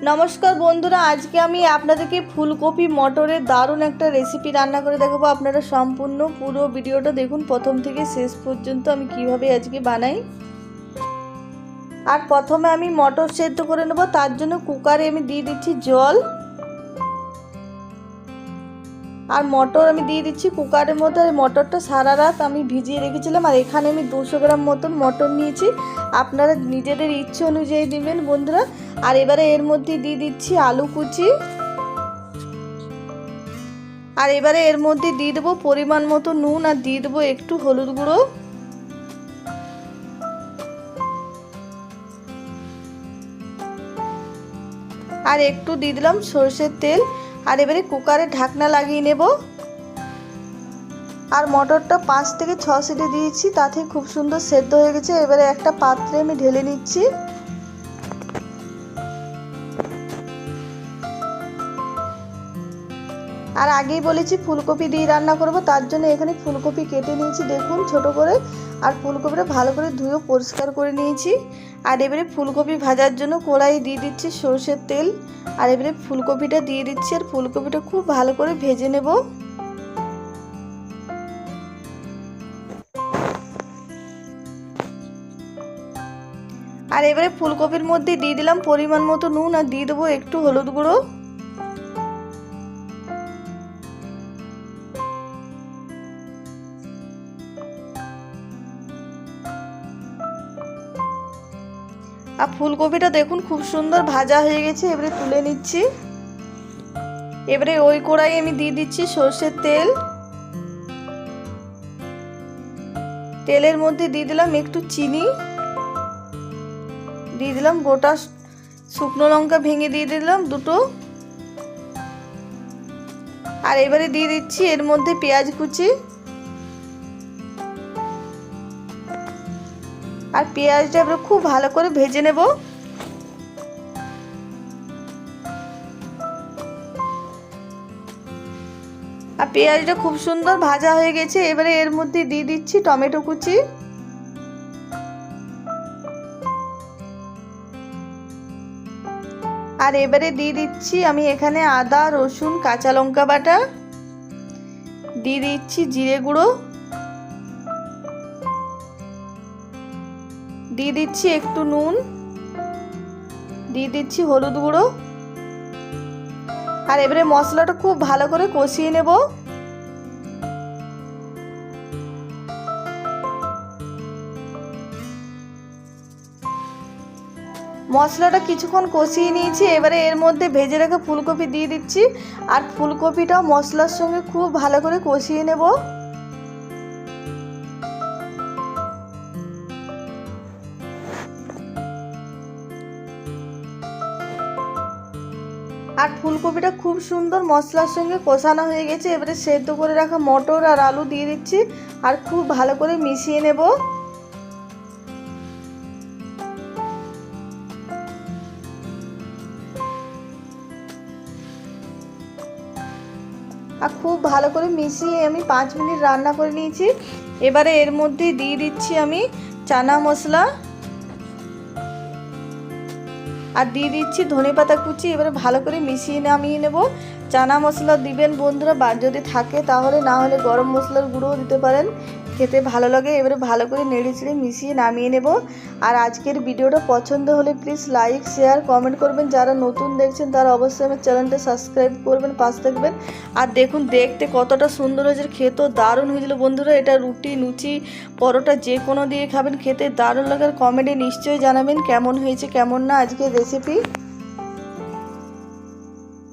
नमस्कार बंधुरा आज के आमी आपनादेरके फुलकपि मटरेर दारुण एक रेसिपि रान्ना करे देखाबो। आपनारा सम्पूर्ण पुरो भिडियोटा देखुन प्रथम थेके शेष पर्यन्त आमी किभाबे आजके बानाई। आर प्रथमे आमी मटर सेদ্ধ करे नेब। तार जोन्नो कुकारे आमी दिये दिচ্ছি जल और मटर आमी दिये दिচ্ছি कुकारेर मধ্যে। मटरटा सारा रात आमी भिजिए रेखेছিলাম और एखाने आमी 200 ग्राम मतन मटर निয়েছি। আপনারা নিজেদের ইচ্ছে অনুযায়ী দিবেন বন্ধুরা। আর এবারে এর মধ্যে দিয়ে দিচ্ছি আলু কুচি আর এবারে এর মধ্যে দিয়ে দেব পরিমাণ মতো নুন আর দিয়ে দেব একটু হলুদ গুঁড়ো আর একটু দিয়ে দিলাম সরষের তেল। আর এবারে কুকারে ঢাকনা লাগিয়ে নেব। আর মটরটা 5 থেকে 6 সিটি দিয়েছি, তাতে খুব সুন্দর সেদ্ধ হয়ে গেছে। এবারে একটা পাত্রে আমি ঢেলে নিচ্ছি। আর আগেই বলেছি ফুলকপি দিয়ে রান্না করব, তার জন্য এখানে ফুলকপি কেটে নিয়েছি দেখুন ছোট করে। আর ফুলকপিটা ভালো করে ধুয়ে পরিষ্কার করে নিয়েছি। আর এবারে ফুলকপি ভাজার জন্য কড়াই দিয়ে দিচ্ছি সরষের তেল। আর এবারে ফুলকপিটা দিয়ে দিচ্ছি আর ফুলকপিটা খুব ভালো করে ভেজে নেব। আর এবারে ফুলকপির মধ্যে দিয়ে দিলাম পরিমাণ মতো নুন আর দিয়ে দেবো একটু হলুদ গুঁড়ো। আর ফুলকপিটা দেখুন খুব সুন্দর ভাজা হয়ে গেছে। এবারে তুলে নিচ্ছি। এবারে ওই কড়াই আমি দিয়ে দিচ্ছি সরষের তেল। তেলের মধ্যে দিয়ে দিলাম একটু চিনি, দিয়ে দিলাম গোটা শুকনো লঙ্কা ভেঙে দিয়ে দিলাম দুটো। আর এবারে দিয়ে দিচ্ছি এর মধ্যে পেঁয়াজ কুচি। আর পেঁয়াজটা এবার খুব ভালো করে ভেজে নেব। আর পেঁয়াজটা খুব সুন্দর ভাজা হয়ে গেছে। এবারে এর মধ্যে দিয়ে দিচ্ছি টমেটো কুচি। আর এবারে দিয়ে দিচ্ছি আমি এখানে আদা রসুন কাঁচা লঙ্কা বাটা, দিয়ে দিচ্ছি জিরে গুঁড়ো, দিয়ে দিচ্ছি একটু নুন, দিয়ে দিচ্ছি হলুদ গুঁড়ো। আর এবারে মশলাটা খুব ভালো করে কষিয়ে নেব। মশলাটা কিছুক্ষণ কষিয়ে নিয়েছি। এবারে এর মধ্যে ভেজে রাখা ফুলকপি দিয়ে দিচ্ছি। আর ফুলকপিটা মশলার সঙ্গে খুব ভালো করে কষিয়ে নেব। আর ফুলকপিটা খুব সুন্দর মশলার সঙ্গে কষানো হয়ে গেছে। এবারে সেদ্ধ করে রাখা মটর আর আলু দিয়ে দিচ্ছি আর খুব ভালো করে মিশিয়ে নেব। আর খুব ভালো করে মিশিয়ে আমি 5 মিনিট রান্না করে নিয়েছি। এবারে এর মধ্যে দিয়ে দিচ্ছি আমি চানা মশলা আর দিয়ে দিচ্ছি ধনেপাতা কুচি। এবারে ভালো করে মিশিয়ে নামিয়ে নেব। চানা মশলা দিবেন বন্ধুরা যদি থাকে, তাহলে না হলে গরম মশলার গুঁড়োও দিতে পারেন, খেতে ভালো লাগে। এবারে ভালো করে নেড়ে চেড়ে মিশিয়ে নামিয়ে নেব। আর আজকের ভিডিওটা পছন্দ হলে প্লিজ লাইক শেয়ার কমেন্ট করবেন। যারা নতুন দেখছেন তারা অবশ্যই আমার চ্যানেলটা সাবস্ক্রাইব করবেন, পাশে থাকবেন। আর দেখুন দেখতে কতটা সুন্দর হয়েছে, খেতেও দারুণ হয়েছিল বন্ধুরা। এটা রুটি লুচি পরোটা যে কোনো দিয়ে খাবেন, খেতে দারুণ লাগে। আর কমেন্টে নিশ্চয়ই জানাবেন কেমন হয়েছে কেমন না আজকের রেসিপি।